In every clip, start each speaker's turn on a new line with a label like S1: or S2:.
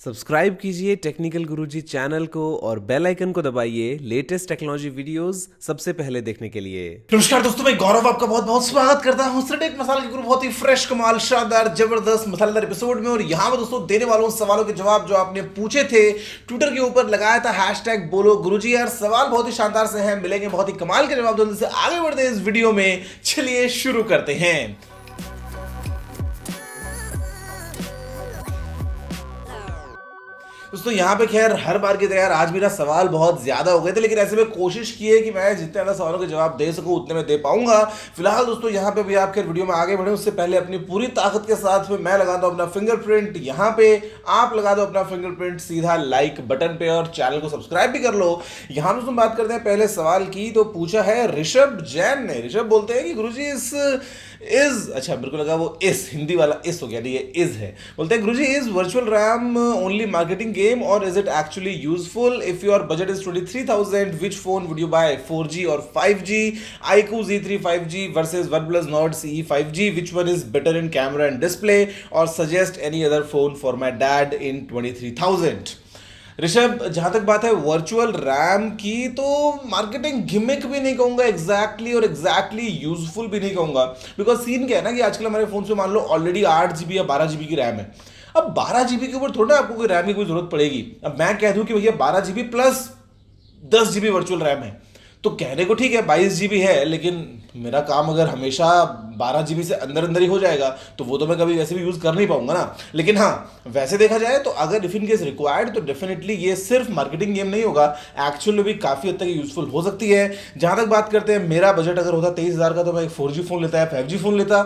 S1: Subscribe कीजिए technical गुरुजी channel को और बेल आइकन को दबाइए लेटेस्ट टेक्नोलॉजी वीडियोस सबसे पहले देखने के लिए।
S2: नमस्कार दोस्तों, मैं गौरव आपका बहुत बहुत स्वागत करता हूं टेक मसाला के गुरु बहुत ही फ्रेश, कमाल, शानदार, जबरदस्त मसालेदार एपिसोड में। और यहां पर दोस्तों देने वालों सवालों के जवाब जो आपने पूछे थे, ट्विटर के ऊपर लगाया था हैशटैग बोलो गुरुजी। यार सवाल बहुत ही शानदार से हैं, मिलेंगे बहुत ही कमाल के जवाब। जल्दी से आगे बढ़ते हैं इस वीडियो में, चलिए शुरू करते हैं। दोस्तों यहाँ पे खैर हर बार की तरह यार आज भी ना सवाल बहुत ज्यादा हो गए थे, लेकिन ऐसे में कोशिश की है कि मैं जितने ज्यादा सवालों के जवाब दे सकूं उतने में दे पाऊंगा। फिलहाल दोस्तों यहाँ पे भी आप खैर वीडियो में आगे बढ़े उससे पहले अपनी पूरी ताकत के साथ में मैं लगाता हूँ अपना फिंगरप्रिंट। यहाँ पे आप लगा दो अपना फिंगरप्रिंट सीधा लाइक बटन पे और चैनल को सब्सक्राइब भी कर लो। यहाँ दोस्तों बात करते हैं पहले सवाल की, तो पूछा है ऋषभ जैन ने। ऋषभ बोलते हैं कि गुरुजी इज अच्छा मेरे को लगा वो इस हिंदी वाला इस हो गया, नहीं ये इज है। बोलते हैं Guruji is virtual RAM only marketing game or is it actually useful? If your budget is 23,000 which phone would you buy, 4G or 5G? iQOO Z3 5G versus OnePlus Nord CE 5G, which one is better in camera and display? or suggest any other phone for my dad in 23,000? Rishabh, जहां तक बात है virtual RAM की, तो marketing gimmick भी नहीं कहूंगा exactly और एग्जैक्टली यूजफुल भी नहीं कहूंगा। बिकॉज सीन क्या है ना कि आजकल हमारे फोन से मान लो ऑलरेडी 8 GB या 12 GB की रैम है। अब 12 GB के ऊपर थोड़ा आपको कोई रैम की कोई जरूरत पड़ेगी। अब मैं कह दूं कि भैया 12 GB plus 10 GB virtual RAM है, तो कहने को ठीक है 22 GB है, लेकिन मेरा काम अगर हमेशा 12 GB से अंदर अंदर ही हो जाएगा तो वो तो मैं कभी वैसे भी यूज कर नहीं पाऊंगा ना। लेकिन हाँ, वैसे देखा जाए तो अगर इफ इन केस रिक्वायर्ड तो डेफिनेटली ये सिर्फ मार्केटिंग गेम नहीं होगा, एक्चुअल में भी काफी हद तक यूजफुल हो सकती है। जहां तक बात करते हैं मेरा बजट अगर होता 23,000 का, तो मैं एक 4G फोन लेता है, 5G फोन लेता,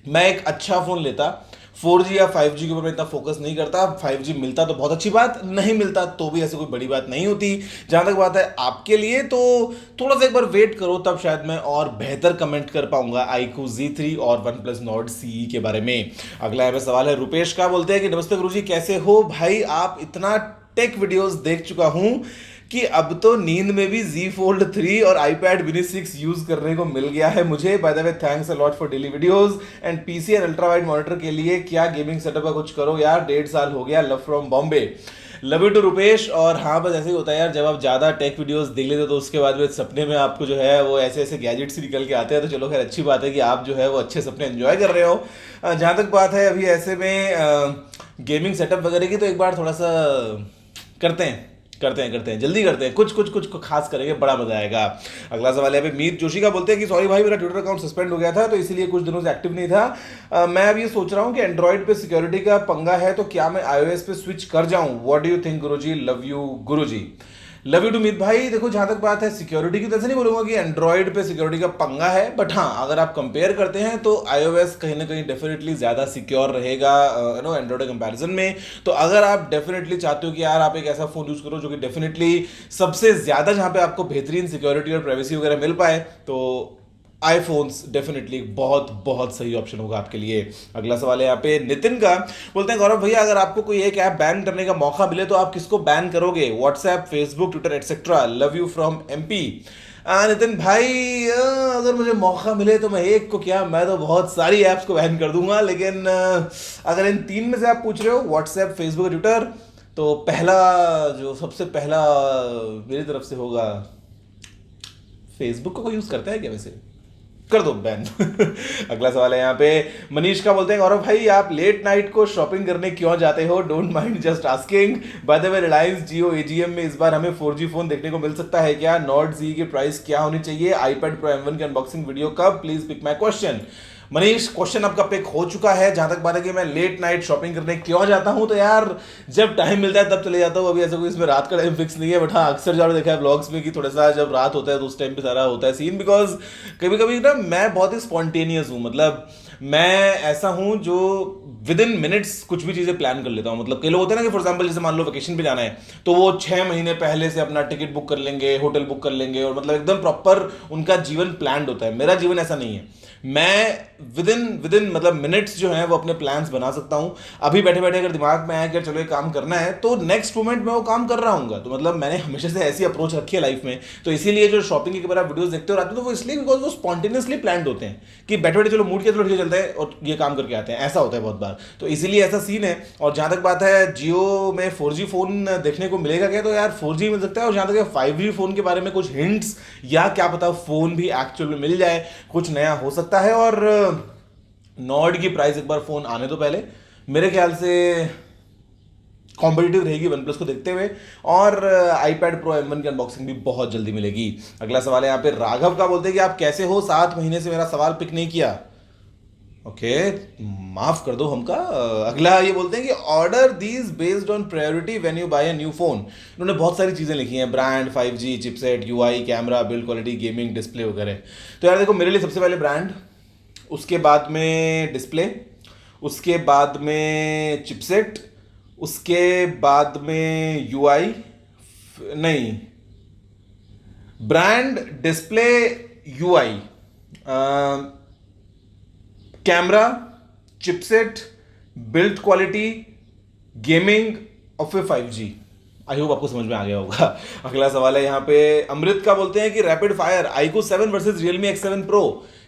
S2: मैं एक अच्छा फोन लेता। 4G या 5G के ऊपर मैं इतना फोकस नहीं करता। 5G मिलता तो बहुत अच्छी बात, नहीं मिलता तो भी ऐसी कोई बड़ी बात नहीं होती। जहां तक बात है आपके लिए, तो थोड़ा सा एक बार वेट करो, तब शायद मैं और बेहतर कमेंट कर पाऊंगा iQOO Z3 और OnePlus Nord CE के बारे में। अगला यहाँ पे सवाल है रुपेश का। बोलते हैं कि नमस्ते गुरुजी, कैसे हो भाई? आप इतना टेक वीडियोस देख चुका हूं कि अब तो नींद में भी Z Fold 3 और iPad mini 6 यूज करने को मिल गया है मुझे। By the way thanks a lot for daily videos and PC and ultra wide monitor के लिए क्या गेमिंग सेटअप का कुछ करो यार, 1.5 साल हो गया। Love from Bombay. Love you too Rupesh. और हाँ, बस ऐसे ही होता है यार, जब आप ज़्यादा टेक वीडियोस देख लेते हो तो उसके बाद में सपने में आपको जो है वो ऐसे ऐसे गैजेट्स निकल के आते हैं। तो चलो खैर अच्छी बात है कि आप जो है वो अच्छे सपने एंजॉय कर रहे हो। जहाँ तक बात है अभी ऐसे में गेमिंग सेटअप वगैरह की, तो एक बार थोड़ा सा करते हैं जल्दी करते हैं, कुछ खास करेंगे, बड़ा मजा आएगा। अगला सवाल है मीर जोशी का। बोलते हैं कि सॉरी भाई, मेरा ट्विटर अकाउंट सस्पेंड हो गया था तो इसीलिए कुछ दिनों से एक्टिव नहीं था। मैं अब ये सोच रहा हूँ कि एंड्रॉइड पे सिक्योरिटी का पंगा है, तो क्या मैं iOS पे स्विच कर जाऊं? What do you think Guruji? Love you Guruji. Love you too Meet भाई। देखो जहां तक बात है सिक्योरिटी की, तो ऐसे नहीं बोलूंगा कि एंड्रॉइड पे सिक्योरिटी का पंगा है, बट हाँ अगर आप कंपेयर करते हैं तो iOS कहीं ना कहीं डेफिनेटली ज्यादा सिक्योर रहेगा एंड्रॉइड के कंपैरिजन में। तो अगर आप डेफिनेटली चाहते हो कि यार आप एक ऐसा फोन यूज करो जो कि डेफिनेटली सबसे ज्यादा जहां पे आपको बेहतरीन सिक्योरिटी और प्राइवेसी वगैरह मिल पाए, तो आईफोन्स डेफिनेटली बहुत बहुत सही ऑप्शन होगा आपके लिए। अगला सवाल है यहाँ पे नितिन का। बोलते हैं गौरव भैया, अगर आपको कोई एक ऐप बैन करने का मौका मिले तो आप किसको बैन करोगे? WhatsApp, Facebook, Twitter etcetera. Love you from MP। Nitin भाई, अगर मुझे मौका मिले तो मैं एक को क्या, मैं तो बहुत सारी ऐप्स को बैन कर दूंगा। लेकिन अगर इन तीन में से आप पूछ रहे हो, व्हाट्सएप, फेसबुक, ट्विटर, तो सबसे पहला मेरी तरफ से होगा फेसबुक को। कोई यूज करता है क्या वैसे? कर दो बैन। अगला सवाल है यहाँ पे मनीष का। बोलते हैं गौरव भाई, आप लेट नाइट को शॉपिंग करने क्यों जाते हो? Don't mind just asking. By the way Reliance Jio AGM में इस बार हमें 4G फोन देखने को मिल सकता है क्या? नॉर्ड CE की प्राइस क्या होनी चाहिए? iPad Pro M1 की अनबॉक्सिंग वीडियो कब? Please pick my question. Manish, question आपका पिक हो चुका है। जहां तक बात है कि मैं लेट नाइट शॉपिंग करने क्यों जाता हूं, तो यार जब टाइम मिलता है तब चले जाता हूं। अभी ऐसा कोई इसमें रात का टाइम फिक्स नहीं है, बट हाँ अक्सर जो देखा है ब्लॉग्स में कि थोड़ा सा जब रात होता है तो उस टाइम पे सारा होता है सीन। बिकॉज कभी कभी ना मैं बहुत ही स्पॉन्टेनियस हूँ, मतलब मैं ऐसा हूं जो विद इन मिनट्स कुछ भी चीजें प्लान कर लेता हूं। मतलब कई लोग होते हैं ना कि फॉर एग्जांपल जैसे मान लो वेकेशन पे जाना है तो वो 6 महीने पहले से अपना टिकट बुक कर लेंगे, होटल बुक कर लेंगे, और मतलब एकदम प्रॉपर उनका जीवन प्लान्ड होता है। मेरा जीवन ऐसा नहीं है। मैं विदिन मतलब मिनट्स जो है वो अपने प्लान्स बना सकता हूँ। अभी बैठे बैठे अगर दिमाग में आया कि चलो ये काम करना है तो नेक्स्ट मोमेंट में वो काम कर रहा हूँ। तो मतलब मैंने हमेशा से ऐसी अप्रोच रखी है लाइफ में। तो इसीलिए जो शॉपिंग के बारे में वीडियोस देखते हो आते हो तो वो इसलिए बिकॉज वो स्पॉन्टेनियसली प्लान्ड होते हैं कि बैठे बैठे चलो मूड किया, चलो ठीक है चलते हैं और ये काम करके आते हैं, ऐसा होता है बहुत बार। तो इसीलिए ऐसा सीन है। और जहां तक बात है जियो में 4G फोन देखने को मिलेगा क्या, तो यार 4G मिल सकता है। और जहां तक 5G फोन के बारे में कुछ हिंट्स या क्या पता फोन भी एक्चुअल में मिल जाए, कुछ नया हो सकता है। और नॉर्ड की प्राइस एक बार फोन आने तो पहले मेरे ख्याल से कॉम्पिटिटिव रहेगी वन प्लस को देखते हुए। और आईपैड प्रो M1 की अनबॉक्सिंग भी बहुत जल्दी मिलेगी। अगला सवाल है यहाँ पे राघव का, बोलते हैं कि आप कैसे हो, 7 महीने से मेरा सवाल पिक नहीं किया। ओके, माफ कर दो हमका। अगला ये बोलते हैं कि order these based on priority when you buy a new phone. उन्होंने बहुत सारी चीजें लिखी हैं, brand, 5G, chipset, UI, camera, build quality, gaming, display वगैरह। तो यार देखो, मेरे लिए सबसे पहले ब्रांड, उसके बाद में डिस्प्ले, उसके बाद में चिपसेट, उसके बाद में UI, नहीं, brand, display, UI, camera, chipset, build quality, gaming और फिर 5G। आई होप आपको समझ में आ गया होगा। अगला सवाल है यहाँ पे अमृत का, बोलते हैं कि rapid fire iQOO 7 versus Realme X7 Pro।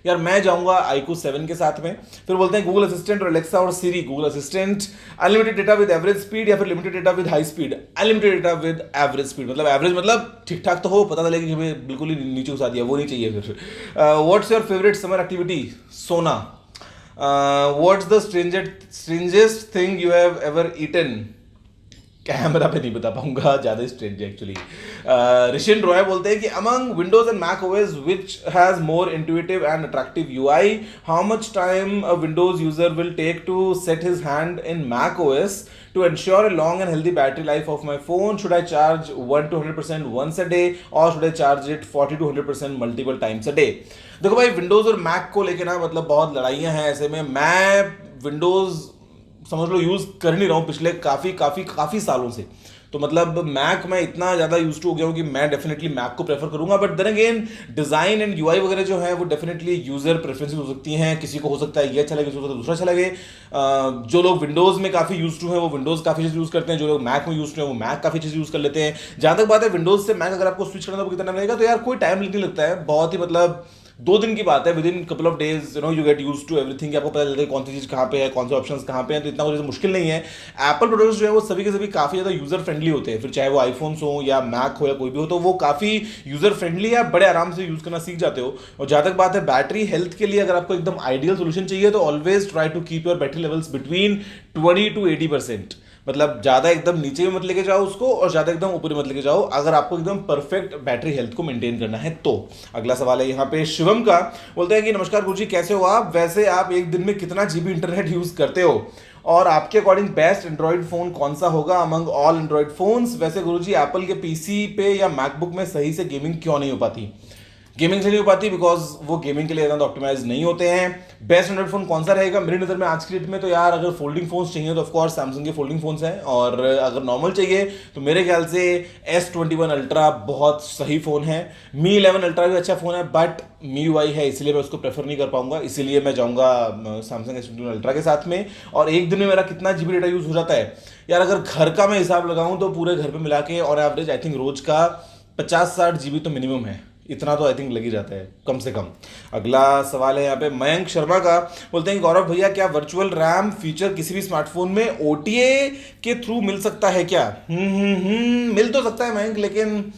S2: यार मैं जाऊंगा iQOO 7 के साथ में। फिर बोलते हैं गूगल असिस्टेंट और अलेक्सा और Siri. Google assistant unlimited data with average speed या फिर limited data with high speed. Unlimited data with average speed, मतलब एवरेज मतलब ठीक ठाक तो हो, पता चले कि हमें बिल्कुल ही नीचे घुसा दिया, वो नहीं चाहिए। फिर what's your favourite summer activity? सोना। What's the strangest thing you have ever eaten? Camera पे नहीं बता पाऊंगा, ज्यादा स्ट्रेंज है एक्चुअली। ऋषिन रॉय बोलते हैं कि among Windows and Mac OS which has more intuitive and attractive UI, how much time a Windows user will take to set his hand in Mac OS to ensure a long and healthy battery life of my phone? Should I charge 1 to 100% once a day or should I charge it 40 to 100% multiple times a day? देखो भाई, Windows और Mac को लेके ना मतलब बहुत लड़ाइयाँ हैं। ऐसे में मैं विंडोज समझ लो यूज कर नहीं रहा हूँ पिछले काफी सालों से। तो मतलब मैक मैं इतना ज्यादा यूज टू हो गया हूँ कि मैं डेफिनेटली मैक को प्रेफर करूंगा। But then again design and UI वगैरह जो है वो डेफिनेटली यूजर प्रेफरेंसेस हो सकती हैं। किसी को हो सकता है ये अच्छा लगे, किसी को दूसरा अच्छा लगे। जो लोग विंडोज में काफी यूज टू हैं वो विंडोज काफी चीज यूज करते हैं, जो लोग मैक में यूज टू हैं वो मैक काफी चीज यूज कर लेते हैं। जहां तक बात है विंडोज से मैक अगर आपको स्विच करना तो कितना टाइम लगेगा, तो यार कोई टाइम नहीं लगता है, बहुत ही मतलब 2 दिन की बात है। Within couple of days you get use to everything. आपको पता चलता है कौन सी चीज कहाँ पे है, कौन से ऑप्शंस कहाँ पे हैं। तो इतना कुछ मुश्किल नहीं है। एप्पल प्रोडक्ट्स जो है वो सभी के सभी काफी ज्यादा यूजर फ्रेंडली होते हैं। फिर चाहे वो आईफोन्स हो या मैक हो या कोई भी हो, तो वो काफी यूजर फ्रेंडली है, बड़े आराम से यूज करना सीख जाते हो। और जहां तक बात है बैटरी हेल्थ के लिए, अगर आपको एकदम आइडियल सोल्यूशन चाहिए तो always try to keep your battery levels between 20 to 80%। मतलब ज्यादा एकदम नीचे भी मत लेके जाओ उसको और ज्यादा एकदम ऊपर मत लेके जाओ, अगर आपको एकदम परफेक्ट बैटरी हेल्थ को मेंटेन करना है तो। अगला सवाल है यहाँ पे शिवम का, बोलते हैं कि नमस्कार गुरुजी, कैसे हो आप? वैसे आप एक दिन में कितना GB इंटरनेट यूज करते हो और आपके अकॉर्डिंग बेस्ट एंड्रॉइड फोन कौन सा होगा अमंग ऑल एंड्रॉइड फोन्स? वैसे गुरुजी एप्पल के PC पे या मैकबुक में सही से गेमिंग क्यों नहीं हो पाती? गेमिंग से नहीं हो पाती बिकॉज वो गेमिंग के लिए ज़्यादा ऑप्टिमाइज नहीं होते हैं। बेस्ट एंड्रॉइड फोन कौन सा रहेगा मेरी नज़र में आज की डेट में? तो यार अगर फोल्डिंग फोन्स चाहिए तो ऑफकोर्स सैमसंग के फोल्डिंग फोन्स हैं, और अगर नॉर्मल चाहिए तो मेरे ख्याल से S21 अल्ट्रा बहुत सही फोन है। Mi 11 अल्ट्रा भी अच्छा फोन है, बट MIUI है इसलिए मैं उसको प्रेफर नहीं कर पाऊंगा, इसीलिए मैं जाऊंगा सैमसंग S21 अल्ट्रा के साथ में। और एक दिन में मेरा कितना GB डेटा यूज हो जाता है यार, अगर घर का मैं हिसाब लगाऊं तो पूरे घर पे मिला के ऑन एवरेज आई थिंक रोज का 50-60 GB तो मिनिमम है, इतना तो आई थिंक लग ही जाता है कम से कम। अगला सवाल है यहाँ पे मयंक शर्मा का, बोलते हैं गौरव भैया क्या वर्चुअल रैम फीचर किसी भी स्मार्टफोन में OTA के थ्रू मिल सकता है क्या? मिल तो सकता है मयंक, लेकिन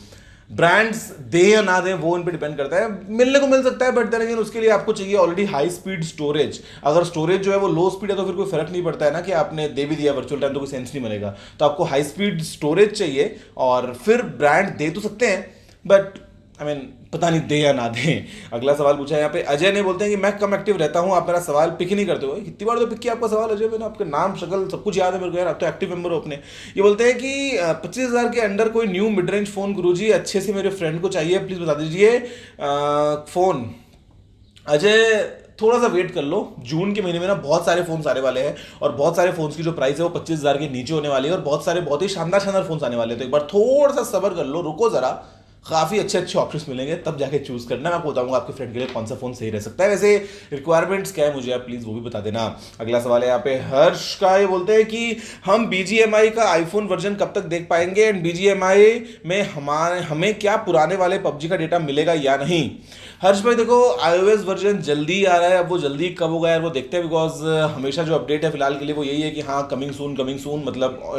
S2: ब्रांड्स दे या ना दे वो इन पे डिपेंड करता है। मिलने को मिल सकता है बट देन अगेन उसके लिए आपको चाहिए ऑलरेडी हाई स्पीड स्टोरेज। अगर स्टोरेज जो है वो लो स्पीड है तो फिर कोई फर्क नहीं पड़ता है ना कि आपने दे भी दिया वर्चुअल टाइम तो कोई सेंस नहीं बनेगा। तो आपको हाई स्पीड स्टोरेज चाहिए और फिर ब्रांड दे तो सकते हैं बट पता नहीं दे या ना दे। अगला सवाल पूछा है यहाँ पे अजय ने, बोलते हैं कि मैं कम एक्टिव रहता हूँ, आप मेरा सवाल पिक ही नहीं करते हो। कितनी बार तो पिक किया आपका सवाल अजय, मैंने आपका नाम शक्ल सब कुछ याद है मेरे को यार, आप तो एक्टिव मेंबर हो अपने। ये बोलते हैं कि 25,000 के अंडर कोई न्यू मिड रेंज फोन गुरुजी अच्छे से मेरे फ्रेंड को चाहिए, प्लीज बता दीजिए फोन। अजय थोड़ा सा वेट कर लो, जून के महीने में ना बहुत सारे फोन आने वाले हैं और बहुत सारे फोन्स की जो प्राइस है वो 25,000 के नीचे होने वाली है और बहुत सारे बहुत ही शानदार फोन्स आने वाले हैं। तो एक बार थोड़ा सा सब्र कर लो, रुको जरा, काफ़ी अच्छे अच्छे ऑप्शंस मिलेंगे, तब जाके चूज करना। मैं आपको बताऊंगा आपके फ्रेंड के लिए कौन सा फोन सही रह सकता है। वैसे रिक्वायरमेंट्स क्या है मुझे आप प्लीज वो भी बता देना। अगला सवाल है यहाँ पे हर्ष का, ये बोलते हैं कि हम बीजीएमआई का आईफोन वर्जन कब तक देख पाएंगे एंड बीजीएमआई में हमें क्या पुराने वाले पबजी का डेटा मिलेगा या नहीं। हर्ष भाई देखो, iOS वर्जन जल्दी आ रहा है, अब वो जल्दी कब होगा यार वो देखते हैं, बिकॉज हमेशा जो अपडेट है फिलहाल के लिए वो यही है कि हाँ कमिंग सून, मतलब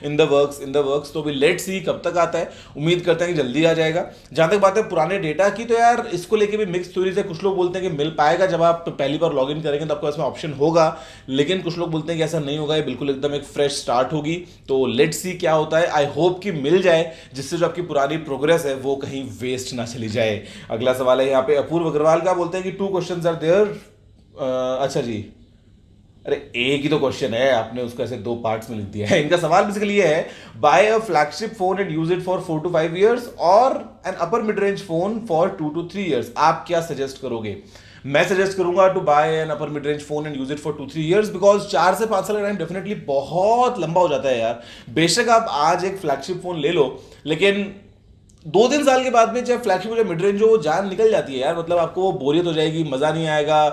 S2: इन द वर्क्स। तो भी लेट सी कब तक आता है, उम्मीद करते हैं कि जल्दी आ जाएगा। जहां तक बात है पुराने डेटा की, तो यार इसको लेके भी मिक्स थ्योरीज है। कुछ लोग बोलते हैं कि मिल पाएगा जब आप पहली बार लॉग इन करेंगे तो आपको इसमें ऑप्शन होगा, लेकिन कुछ लोग बोलते हैं कि ऐसा नहीं होगा, ये बिल्कुल एकदम एक फ्रेश स्टार्ट होगी। तो लेट सी क्या होता है, आई होप कि मिल जाए, जिससे जो आपकी पुरानी प्रोग्रेस है वो कहीं वेस्ट ना चली जाए। अगला सवाल है यहाँ पे अपूर्व अग्रवाल का, बोलते हैं कि 2 क्वेश्चंस आर देयर। अच्छा जी, अरे एक ही तो क्वेश्चन है, आपने उसको ऐसे 2 पार्ट्स में लिख दिया है। इनका सवाल बेसिकली ये है, buy a flagship phone and use it for 4 to 5 years और an upper mid range phone for 2 to 3 years, आप क्या सजेस्ट करोगे। मैं सजेस्ट करूंगा to buy an upper mid range phone and use it for 2-3 years, because 4 से 5 साल का time definitely बहुत लंबा हो जाता है यार। बेशक आप आज एक फ्लैगशिप फोन ले लो, लेकिन 2-3 साल के बाद में चाहे फ्लैगशिप या मिड रेंज हो, वो जान निकल जाती है यार। मतलब आपको वो बोरियत हो जाएगी, मजा नहीं आएगा।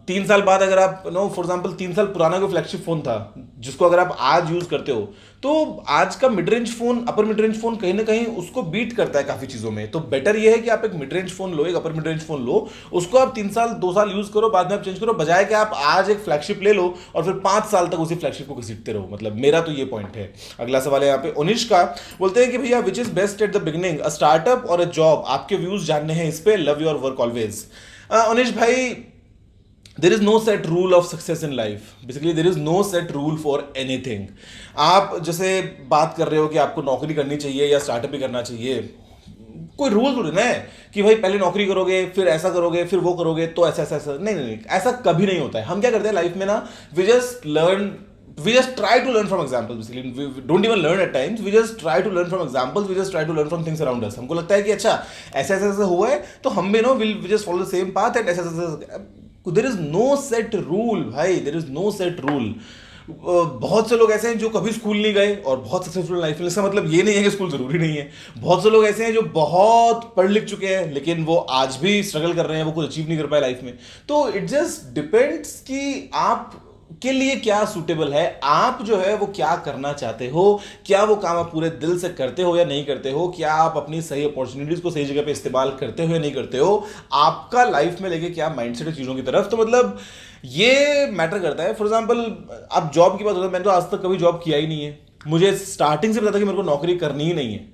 S2: 3 साल बाद अगर आप फॉर एग्जांपल 3 साल पुराना कोई फ्लैगशिप फोन था जिसको अगर आप आज यूज करते हो, तो आज का मिड रेंज फोन, अपर मिड रेंज फोन कहीं ना कहीं उसको बीट करता है काफी चीजों में। तो बेटर ये है कि आप एक मिड रेंज फोन लो, एक अपर मिड रेंज फोन लो, उसको आप 3 साल 2 साल यूज करो, बाद में आप चेंज करो, बजाय कि आप आज एक फ्लैगशिप ले लो और फिर 5 साल तक उसी फ्लैगशिप को घसीटते रहो। मतलब मेरा तो ये पॉइंट है। अगला सवाल है यहाँ पे उनिश का, बोलते हैं कि भैया which is best at the beginning, a startup और अ जॉब। आपके व्यूज जानने हैं इस पे, लव योर वर्क ऑलवेज। उनिश भाई, there is no set rule of success in life. Basically there is no set rule for anything. आप जैसे बात कर रहे हो कि आपको नौकरी करनी चाहिए या स्टार्टअप भी करना चाहिए, कोई रूल थोड़ी ना है कि भाई पहले नौकरी करोगे फिर ऐसा करोगे फिर वो करोगे तो ऐसा ऐसा ऐसा। नहीं, ऐसा कभी नहीं होता है। हम क्या करते हैं लाइफ में ना, we just try to learn from examples. Basically we don't even learn at times, we just try to learn from examples, we just try to learn from things around us. हमको लगता है कि अच्छा ऐसा ऐसा ऐसा हुआ है तो हम भी we just follow the same path and ऐसा ऐसा। There is no set rule भाई, there is no set rule. बहुत से लोग ऐसे हैं जो कभी स्कूल नहीं गए और बहुत सक्सेसफुल लाइफ में। इसका मतलब ये नहीं है कि स्कूल जरूरी नहीं है। बहुत से लोग ऐसे हैं जो बहुत पढ़ लिख चुके हैं लेकिन वो आज भी स्ट्रगल कर रहे हैं, वो कुछ अचीव नहीं कर पाए लाइफ में। तो इट जस्ट डिपेंड्स कि आप के लिए क्या सूटेबल है, आप जो है वो क्या करना चाहते हो, क्या वो काम आप पूरे दिल से करते हो या नहीं करते हो, क्या आप अपनी सही अपॉर्चुनिटीज को सही जगह पे इस्तेमाल करते हो या नहीं करते हो, आपका लाइफ में लेके क्या माइंडसेट है चीजों की तरफ। तो मतलब ये मैटर करता है। फॉर एग्जाम्पल आप जॉब की बात होता है, मैंने तो आज तक कभी जॉब किया ही नहीं है, मुझे स्टार्टिंग से पता था कि मेरे को नौकरी करनी ही नहीं है,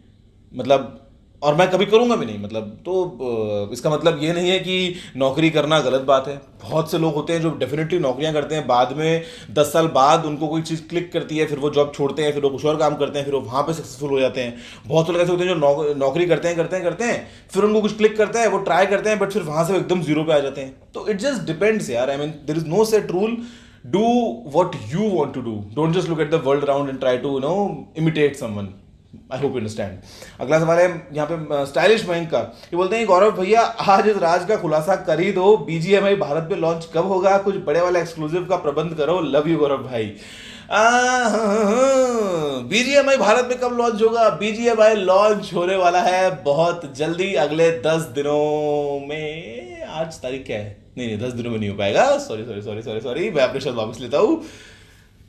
S2: मतलब और मैं कभी करूंगा भी नहीं। मतलब तो इसका मतलब ये नहीं है कि नौकरी करना गलत बात है। बहुत से लोग होते हैं जो डेफिनेटली नौकरियां करते हैं, बाद में 10 साल बाद उनको कोई चीज़ क्लिक करती है, फिर वो जॉब छोड़ते हैं, फिर वो कुछ और काम करते हैं, फिर वो वहाँ पे सक्सेसफुल हो जाते हैं। बहुत से लोग ऐसे होते हैं जो नौकरी करते हैं, फिर उनको कुछ क्लिक करता है, वो ट्राई करते हैं, बट फिर वहाँ से एकदम जीरो पे आ जाते हैं। तो इट जस्ट डिपेंड्स यार। I mean there is no set rule. Do what you want to do, don't just look at the world around and try to imitate someone. I hope you understand. अगला सवाल है यहाँ पे stylish Mayank का, ये बोलते हैं गौरव भैया आज इस राज का खुलासा कर ही दो, बीजीएमआई भारत में लॉन्च कब होगा, कुछ बड़े वाला एक्सक्लूसिव का प्रबंध करो, लव यू गौरव भाई। बीजीएमआई भारत में कब लॉन्च होगा? बीजीएमआई लॉन्च होने वाला है बहुत जल्दी, अगले 10 दिनों में। आज तारीख क्या है? नहीं 10 दिनों में नहीं हो पाएगा, सॉरी, मैं अपने शब्द वापस लेता हूँ।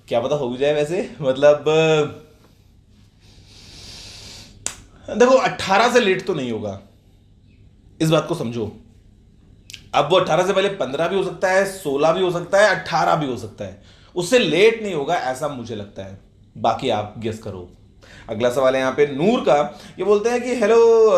S2: क्या पता हो भी जाए वैसे। मतलब देखो 18 से लेट तो नहीं होगा, इस बात को समझो। अब वो 18 से पहले 15 भी हो सकता है, 16 भी हो सकता है, 18 भी हो सकता है, उससे लेट नहीं होगा ऐसा मुझे लगता है। बाकी आप गेस करो। अगला सवाल है यहाँ पे नूर का, ये बोलते हैं कि hello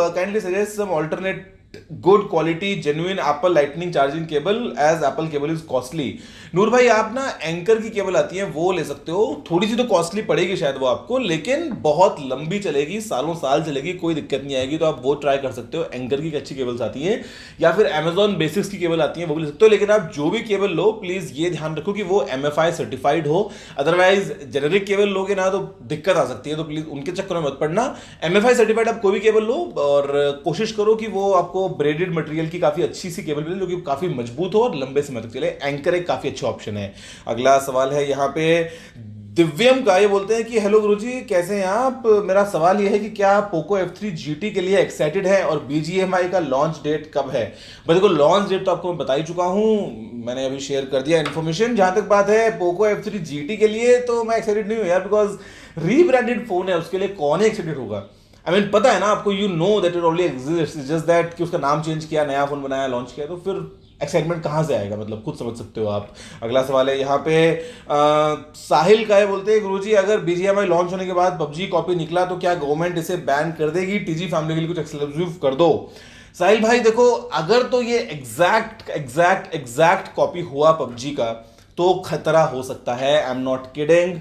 S2: kindly suggest some alternate good quality genuine Apple lightning charging cable as Apple cable is costly. Noor भाई आप ना एंकर की केबल आती है वो ले सकते हो, थोड़ी सी तो कॉस्टली पड़ेगी शायद वो आपको, लेकिन बहुत लंबी चलेगी, सालों साल चलेगी, कोई दिक्कत नहीं आएगी। तो आप वो ट्राई कर सकते हो। एंकर की अच्छी केबल्स आती हैं, या फिर अमेजॉन बेसिक्स की केबल आती है वो भी ले सकते हो। लेकिन आप जो भी केबल लो प्लीज ये ध्यान रखो कि वो MFI सर्टिफाइड हो, अदरवाइज जेनेरिक केबल लोगे ना तो दिक्कत आ सकती है। तो प्लीज उनके चक्कर में मत पड़ना। MFI सर्टिफाइड आप कोई भी केबल लो और कोशिश करो कि वो आपको ब्रेडेड मटेरियल की काफी अच्छी सी केबल मिले जो कि काफी मजबूत हो और लंबे समय तक चले। एंकर एक काफी अच्छा ऑप्शन है। अगला सवाल है यहाँ पे दिव्यम का ये बोलते हैं कि हेलो गुरुजी कैसे हैं आप। मेरा सवाल ये है कि क्या आप पोको F3 GT के लिए एक्साइटेड हैं और BGMI का लॉन्च डेट कब है। भाई देखो लॉन्च डेट तो आपको मैं बता ही चुका हूं, मैंने अभी शेयर कर दिया इन्फॉर्मेशन। जहां तक बात है पोको F3 GT के लिए तो मैं एक्साइटेड नहीं हूं यार, बिकॉज रीब्रांडेड फोन है, उसके लिए कौन ही एक्साइटेड होगा। आई मीन पता है ना आपको, you know that it already exist, just that कि उसका नाम चेंज किया, नया फोन बनाया, लॉन्च किया, तो फिर एक्साइटमेंट कहाँ से आएगा, मतलब खुद समझ सकते हो आप। अगला सवाल है यहाँ पे साहिल का है, बोलते हैं गुरुजी अगर BGMI लॉन्च होने के बाद PUBG कॉपी निकला तो क्या गवर्नमेंट इसे बैन कर देगी, TG फैमिली के लिए कुछ एक्सक्लूसिव कर दो। साहिल भाई देखो, अगर तो ये एग्जैक्ट कॉपी हुआ PUBG का तो खतरा हो सकता है। I am not kidding.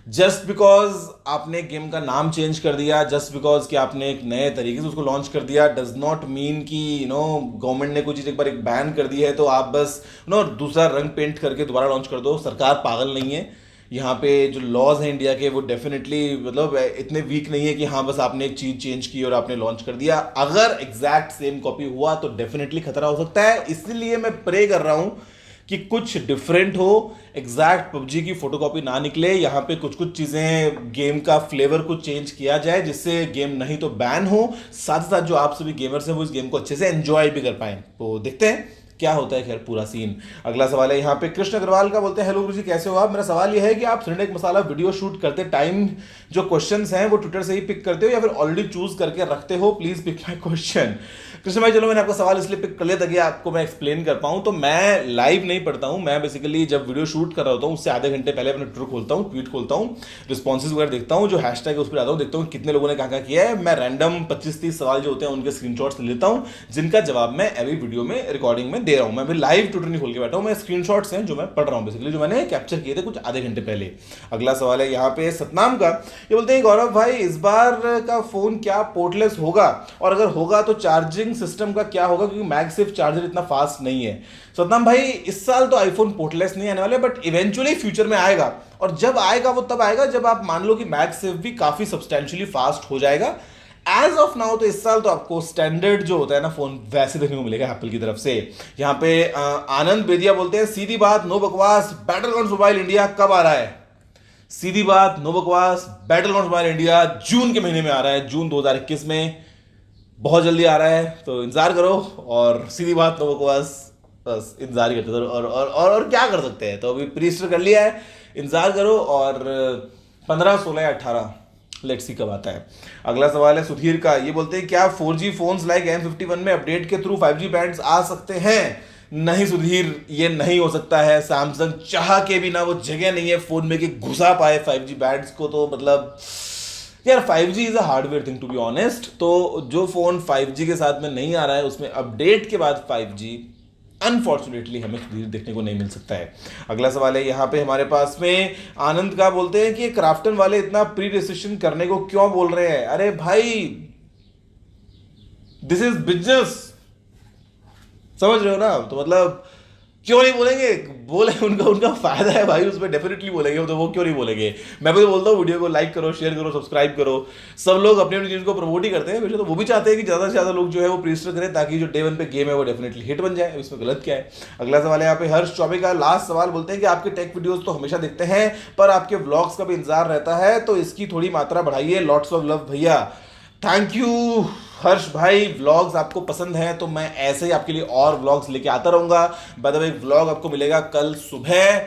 S2: Just because आपने गेम का नाम चेंज कर दिया, जस्ट बिकॉज कि आपने एक नए तरीके से उसको लॉन्च कर दिया, डज नॉट मीन कि गवर्नमेंट ने कोई चीज़ एक बार एक बैन कर दी है तो आप बस दूसरा रंग पेंट करके दोबारा लॉन्च कर दो। सरकार पागल नहीं है। यहाँ पे जो लॉज हैं इंडिया के वो डेफिनेटली मतलब इतने वीक नहीं है कि हाँ बस आपने एक चीज़ चेंज की और आपने लॉन्च कर दिया। अगर एग्जैक्ट सेम कॉपी हुआ तो डेफिनेटली खतरा हो सकता है। इसलिए मैं प्रे कर रहा हूँ कि कुछ डिफरेंट हो, एग्जैक्ट PUBG की फोटोकॉपी ना निकले। यहाँ पे कुछ चीजें गेम का फ्लेवर को चेंज किया जाए जिससे गेम नहीं तो बैन हो, साथ ही साथ जो आप सभी गेमर्स हैं वो इस गेम को अच्छे से एंजॉय भी कर पाए। तो देखते हैं क्या होता है खैर पूरा सीन। अगला सवाल है यहाँ पे कृष्ण अग्रवाल का, बोलते हैं हेलो गुरुजी कैसे हो आप। मेरा सवाल यह है कि आप सिनेमैटिक मसाला वीडियो शूट करते टाइम जो क्वेश्चंस हैं वो ट्विटर से ही पिक करते हो या फिर ऑलरेडी चूज करके रखते हो, please pick my question. Krishna भाई चलो मैंने आपका सवाल इसलिए पिक कर लिया ताकि आपको मैं एक्सप्लेन कर पाऊं। तो मैं लाइव नहीं पढ़ता हूं, मैं बेसिकली जब वीडियो शूट कर रहा होता हूं उससे आधे घंटे पहले अपना ट्विटर खोलता हूं, ट्वीट खोलता हूं, रिस्पॉन्सेज वगैरह देखता हूं, जो हैशटैग है उस पर आता हूं, देखता हूं कितने लोगों ने कहा किया है। मैं रैंडम 25-30 सवाल जो होते हैं उनके स्क्रीनशॉट्स लेता हूं जिनका जवाब मैं अभी वीडियो में रिकॉर्डिंग में दे रहा हूं। मैं अभी लाइव ट्विटर नहीं खोल के बैठा हूं, मैं स्क्रीनशॉट्स हैं जो मैं पढ़ रहा हूं बेसिकली, जो मैंने कैप्चर किए थे कुछ आधे घंटे पहले। अगला सवाल है यहाँ पे सतनाम का, ये बोलते हैं गौरव भाई इस बार का फोन क्या पोर्टलेस होगा और अगर होगा तो चार्जिंग सिस्टम का क्या होगा, क्योंकि मैगसेफ चार्जर इतना फास्ट नहीं है। सतनाम भाई इस साल तो आईफोन पोर्टलेस नहीं आने वाले, बट इवेंचुअली फ्यूचर में आएगा, और जब आएगा वो तब आएगा जब आप मान लो कि मैगसेफ भी काफी सब्सटेंशियली फास्ट हो जाएगा। एज ऑफ नाउ तो इस साल तो आपको स्टैंडर्ड जो होता है ना फोन वैसे देखने को मिलेगा एप्पल की तरफ से। यहाँ पे आनंद बेदिया बोलते हैं सीधी बात नो बकवास बैटलग्राउंड्स मोबाइल इंडिया कब आ रहा है। सीधी बात नो बकवास बैटलग्राउंड्स मोबाइल इंडिया जून के महीने में आ रहा है, जून 2021 में, बहुत जल्दी आ रहा है, तो इंतजार करो। और सीधी बात नो बकवास बस इंतजार ही करते थे और क्या कर सकते हैं। तो अभी प्रीस्टर कर लिया है, इंतजार करो। और 15, 16 या 18 लेट्स सी कब आता है। अगला सवाल है सुधीर का, ये बोलते हैं क्या 4G फोन्स लाइक M51 में अपडेट के थ्रू 5G बैंड्स आ सकते हैं। नहीं सुधीर, ये नहीं हो सकता है। सैमसंग चाह के भी ना वो जगह नहीं है फोन में कि घुसा पाए 5G बैंड्स को। तो मतलब यार 5G is a hardware thing to be honest. तो जो फोन 5G के साथ में नहीं आ रहा है उसमें अपडेट के बाद 5G अनफॉर्चुनेटली हमें देखने को नहीं मिल सकता है। अगला सवाल है यहाँ पे हमारे पास में आनंद का, बोलते हैं कि क्राफ्टन वाले इतना प्री रजिस्ट्रेशन करने को क्यों बोल रहे हैं। अरे भाई दिस इज बिजनेस, समझ रहे हो ना। तो मतलब क्यों नहीं बोलेंगे, बोले उनका फायदा है भाई, उसमें डेफिनेटली बोलेंगे, तो वो क्यों नहीं बोलेंगे। मैं भी तो बोलता हूँ वीडियो को लाइक करो, शेयर करो, सब्सक्राइब करो। सब लोग अपनी अपनी चीज़ को प्रमोट ही करते हैं, वैसे तो वो भी चाहते हैं कि ज़्यादा से ज़्यादा लोग जो है वो प्रीस्टर करें ताकि जो डे 1 पे गेम है वो डेफिनेटली हिट बन जाए। इसमें गलत क्या है। अगला सवाल है यहाँ पे हर्ष चौबे का, लास्ट सवाल, बोलते हैं कि आपके टेक वीडियोज़ तो हमेशा देखते हैं पर आपके व्लॉग्स का भी इंतजार रहता है, तो इसकी थोड़ी मात्रा बढ़ाइए। लॉट्स ऑफ लव भैया। थैंक यू हर्ष भाई, व्लॉग्स आपको पसंद हैं तो मैं ऐसे ही आपके लिए और व्लॉग्स लेके आता रहूंगा। बाय द वे एक व्लॉग आपको मिलेगा कल सुबह,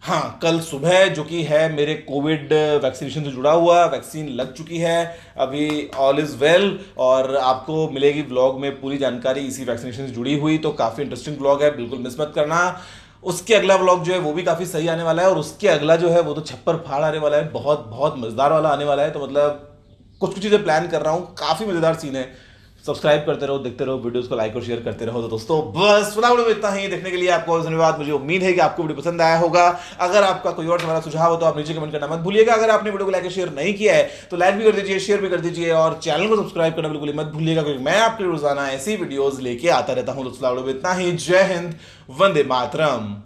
S2: हाँ कल सुबह, जो कि है मेरे कोविड वैक्सीनेशन से जुड़ा हुआ। वैक्सीन लग चुकी है अभी, ऑल इज वेल, और आपको मिलेगी व्लॉग में पूरी जानकारी इसी वैक्सीनेशन से जुड़ी हुई। तो काफ़ी इंटरेस्टिंग व्लॉग है, बिल्कुल मिस मत करना। उसके अगला व्लॉग जो है वो भी काफ़ी सही आने वाला है, और उसके अगला जो है वो तो छप्पर फाड़ आने वाला है, बहुत बहुत मज़ेदार वाला आने वाला है। तो मतलब कुछ चीज़ें प्लान कर रहा हूँ, काफ़ी मज़ेदार सीन है। सब्सक्राइब करते रहो, देखते रहो, वीडियोस को लाइक और शेयर करते रहो। तो दोस्तों बस फिलहाल वीडियो में इतना ही। देखने के लिए आपको धन्यवाद। मुझे उम्मीद है कि आपको वीडियो पसंद आया होगा। अगर आपका कोई और हमारा सुझाव हो तो आप नीचे कमेंट करना मत भूलिएगा। अगर आपने वीडियो को लाइक और शेयर नहीं किया है तो लाइक भी कर दीजिए, शेयर भी कर दीजिए, और चैनल को सब्सक्राइब करना बिल्कुल मत भूलिएगा, क्योंकि मैं आपके रोजाना ऐसी वीडियोस लेके आता रहता हूँ। तो फिलहाल वीडियो में इतना ही। जय हिंद, वंदे मातरम।